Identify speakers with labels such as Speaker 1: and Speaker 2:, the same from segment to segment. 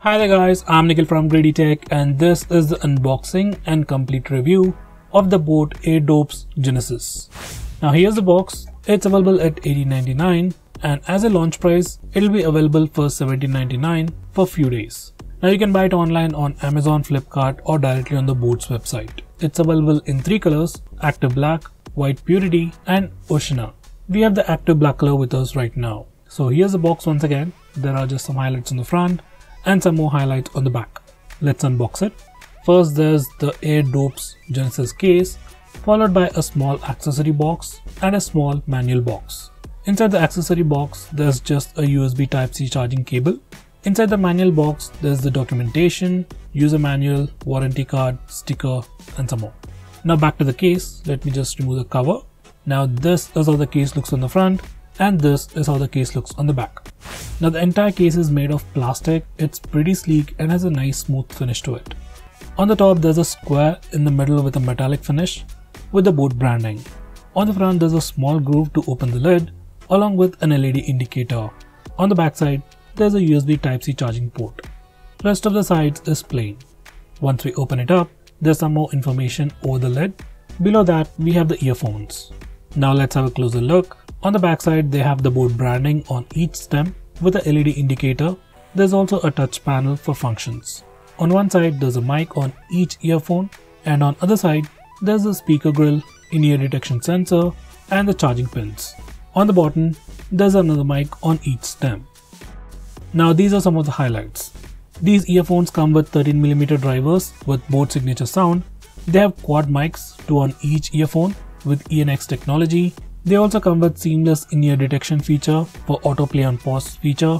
Speaker 1: Hi there guys, I'm Nikhil from GreedyTech and this is the unboxing and complete review of the boAt Airdopes Genesis. Now here's the box. It's available at $18.99 and as a launch price, it'll be available for $17.99 for few days. Now you can buy it online on Amazon, Flipkart or directly on the boAt's website. It's available in 3 colors, Active Black, White Purity and Oceana. We have the Active Black color with us right now. So here's the box once again. There are just some highlights on the front and some more highlights on the back. Let's unbox it. First there's the Airdopes Genesis case, followed by a small accessory box and a small manual box. Inside the accessory box there's just a USB Type-C charging cable. Inside the manual box there's the documentation, user manual, warranty card, sticker and some more. Now back to the case, let me just remove the cover. Now this is how the case looks on the front and this is how the case looks on the back. Now the entire case is made of plastic, it's pretty sleek and has a nice smooth finish to it. On the top there's a square in the middle with a metallic finish with the boAt branding. On the front there's a small groove to open the lid along with an LED indicator. On the back side there's a USB Type-C charging port. Rest of the sides is plain. Once we open it up, there's some more information over the lid. Below that we have the earphones. Now let's have a closer look. On the back side they have the boAt branding on each stem with a LED indicator. There's also a touch panel for functions. On one side there's a mic on each earphone and on other side there's a speaker grill, in-ear detection sensor and the charging pins. On the bottom there's another mic on each stem. Now these are some of the highlights. These earphones come with 13mm drivers with boAt signature sound. They have quad mics, 2 on each earphone with ENX technology. They also come with seamless in-ear detection feature for autoplay and pause feature.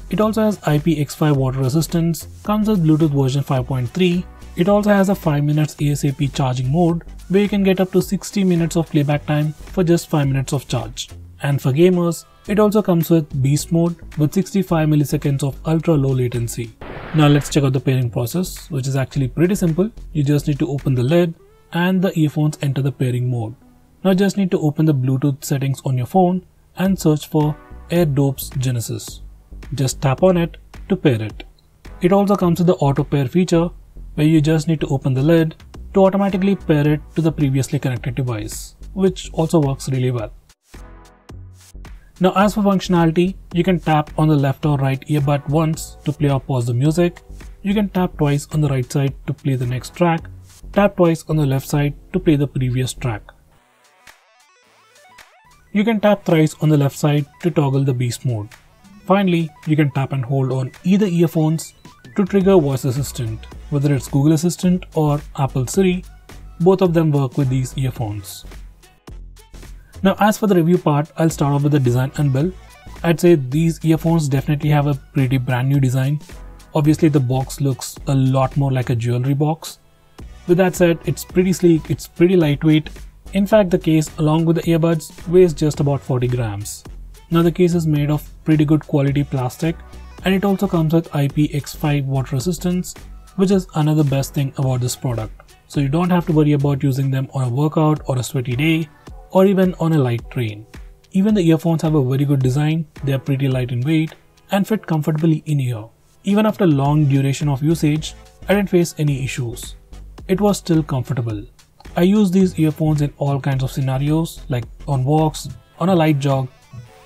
Speaker 1: It also has IPX5 water resistance, comes with Bluetooth version 5.3. It also has a 5 minutes ASAP charging mode where you can get up to 60 minutes of playback time for just 5 minutes of charge. And for gamers, it also comes with Beast mode with 65 milliseconds of ultra low latency. Now let's check out the pairing process, which is actually pretty simple. You just need to open the lid and the earphones enter the pairing mode. Now just need to open the Bluetooth settings on your phone and search for Airdopes Genesis. Just tap on it to pair it. It also comes with the auto pair feature where you just need to open the lid to automatically pair it to the previously connected device, which also works really well. Now as for functionality, you can tap on the left or right earbud once to play or pause the music. You can tap twice on the right side to play the next track. Tap twice on the left side to play the previous track. You can tap thrice on the left side to toggle the Beast mode. Finally, you can tap and hold on either earphones to trigger voice assistant. Whether it's Google Assistant or Apple Siri, both of them work with these earphones. Now as for the review part, I'll start off with the design and build. I'd say these earphones definitely have a pretty brand new design. Obviously the box looks a lot more like a jewelry box. With that said, it's pretty sleek, it's pretty lightweight. In fact, the case along with the earbuds weighs just about 40 grams. Now the case is made of pretty good quality plastic and it also comes with IPX5 water resistance, which is another best thing about this product. So you don't have to worry about using them on a workout or a sweaty day or even on a light train. Even the earphones have a very good design, they are pretty light in weight and fit comfortably in ear. Even after long duration of usage, I didn't face any issues. It was still comfortable. I use these earphones in all kinds of scenarios like on walks, on a light jog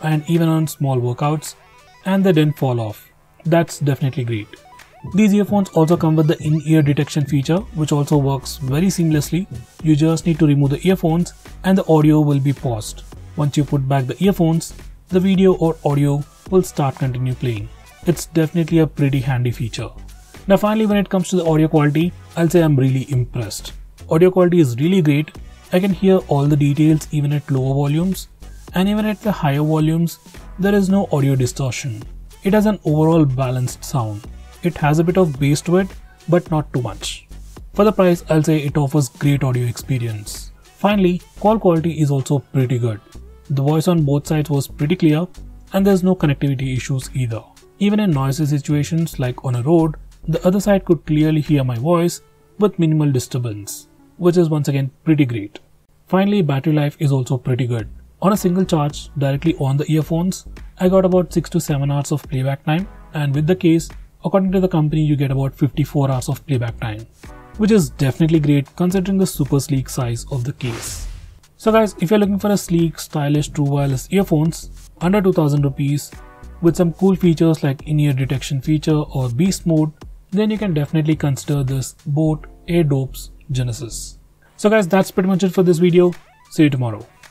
Speaker 1: and even on small workouts, and they didn't fall off. That's definitely great. These earphones also come with the in-ear detection feature which also works very seamlessly. You just need to remove the earphones and the audio will be paused. Once you put back the earphones, the video or audio will continue playing. It's definitely a pretty handy feature. Now finally, when it comes to the audio quality, I'll say I'm really impressed. Audio quality is really great. I can hear all the details even at lower volumes, and even at the higher volumes, there is no audio distortion. It has an overall balanced sound. It has a bit of bass to it, but not too much. For the price, I'll say it offers great audio experience. Finally, call quality is also pretty good. The voice on both sides was pretty clear, and there's no connectivity issues either. Even in noisy situations like on a road, the other side could clearly hear my voice with minimal disturbance, which is once again pretty great. Finally, battery life is also pretty good. On a single charge directly on the earphones, I got about 6 to 7 hours of playback time, and with the case, according to the company, you get about 54 hours of playback time, which is definitely great considering the super sleek size of the case. So guys, if you're looking for a sleek, stylish, true wireless earphones under 2000 rupees with some cool features like in-ear detection feature or beast mode, then you can definitely consider this boAt Airdopes Genesis. So guys, that's pretty much it for this video. See you tomorrow.